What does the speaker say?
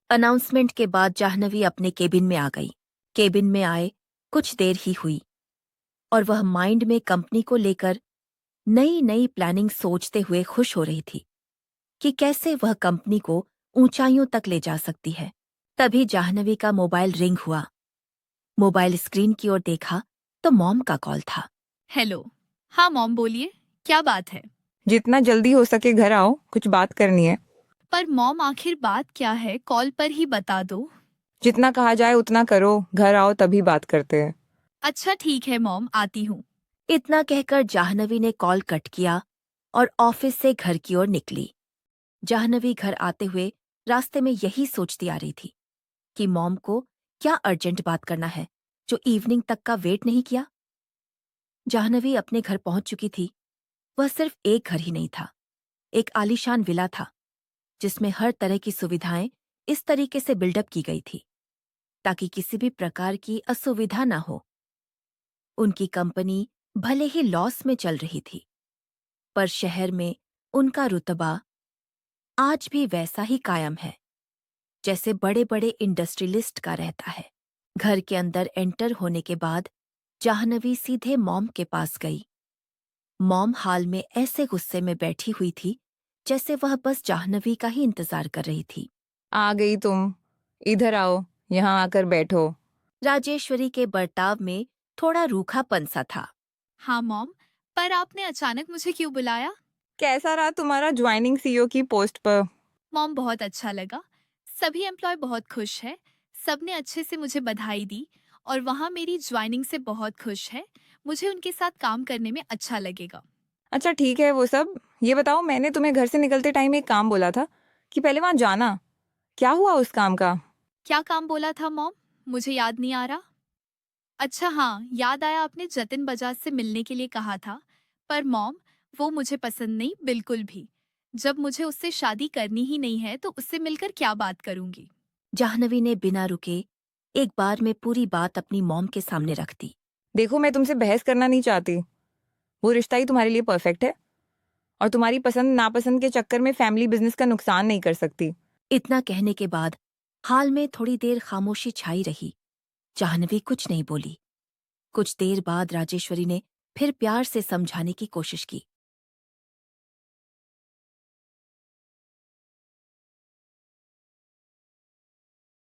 Announcement के बाद जाह्नवी अपने केबिन में आ गई। केबिन में आए कुछ देर ही हुई और वह माइंड में कंपनी को लेकर नई नई प्लानिंग सोचते हुए खुश हो रही थी कि कैसे वह कंपनी को ऊंचाइयों तक ले जा सकती है। तभी जाह्नवी का मोबाइल रिंग हुआ। मोबाइल स्क्रीन की ओर देखा तो मॉम का कॉल था। हेलो। हाँ मॉम, बोलिए, क्या बात है? जितना जल्दी हो सके घर आओ, कुछ बात करनी है। पर मॉम, आखिर बात क्या है? कॉल पर ही बता दो। जितना कहा जाए उतना करो, घर आओ तभी बात करते हैं। अच्छा ठीक है मॉम, आती हूँ। इतना कहकर जाह्नवी ने कॉल कट किया और ऑफिस से घर की ओर निकली। जाह्नवी घर आते हुए रास्ते में यही सोचती आ रही थी कि मॉम को क्या अर्जेंट बात करना है जो इवनिंग तक का वेट नहीं किया। जाह्नवी अपने घर पहुंच चुकी थी। वह सिर्फ एक घर ही नहीं था, एक आलीशान विला था जिसमें हर तरह की सुविधाएं इस तरीके से बिल्डअप की गई थी ताकि किसी भी प्रकार की असुविधा ना हो। उनकी कंपनी भले ही लॉस में चल रही थी, पर शहर में उनका रुतबा आज भी वैसा ही कायम है जैसे बड़े बड़े इंडस्ट्रियलिस्ट का रहता है। घर के अंदर एंटर होने के बाद जाह्नवी सीधे मॉम के पास गई। मॉम हाल में ऐसे गुस्से में बैठी हुई थी जैसे वह बस जाह्नवी का ही इंतजार कर रही थी। आ गई तुम, इधर आओ, यहाँ आकर बैठो। राजेश्वरी के बर्ताव में थोड़ा रूखापन सा था। हाँ मॉम, पर आपने अचानक मुझे क्यों बुलाया? कैसा रहा तुम्हारा ज्वाइनिंग सीईओ की पोस्ट पर? मॉम, बहुत अच्छा लगा। सभी एम्प्लॉय बहुत खुश है। सबने अच्छे से मुझे बधाई दी और वहाँ मेरी ज्वाइनिंग से बहुत खुश है। मुझे उनके साथ काम करने में अच्छा लगेगा। अच्छा ठीक है वो सब। ये बताओ, मैंने तुम्हें घर से निकलते टाइम एक काम बोला था कि पहले वहां जाना। क्या हुआ उस काम का? क्या काम बोला था मॉम? मुझे याद नहीं आ रहा। अच्छा हाँ, याद आया, आपने जतिन बजाज से मिलने के लिए कहा था। पर मॉम, वो मुझे पसंद नहीं, बिल्कुल भी। जब मुझे उससे शादी करनी ही नहीं है तो उससे मिलकर क्या बात करूंगी? जाह्नवी ने बिना रुके एक बार में पूरी बात अपनी मॉम के सामने रख दी। देखो, मैं तुमसे बहस करना नहीं चाहती। वो रिश्ता ही तुम्हारे लिए परफेक्ट है और तुम्हारी पसंद नापसंद के चक्कर में फैमिली बिजनेस का नुकसान नहीं कर सकती। इतना कहने के बाद हाल में थोड़ी देर खामोशी छाई रही। जाह्नवी कुछ नहीं बोली। कुछ देर बाद राजेश्वरी ने फिर प्यार से समझाने की कोशिश की।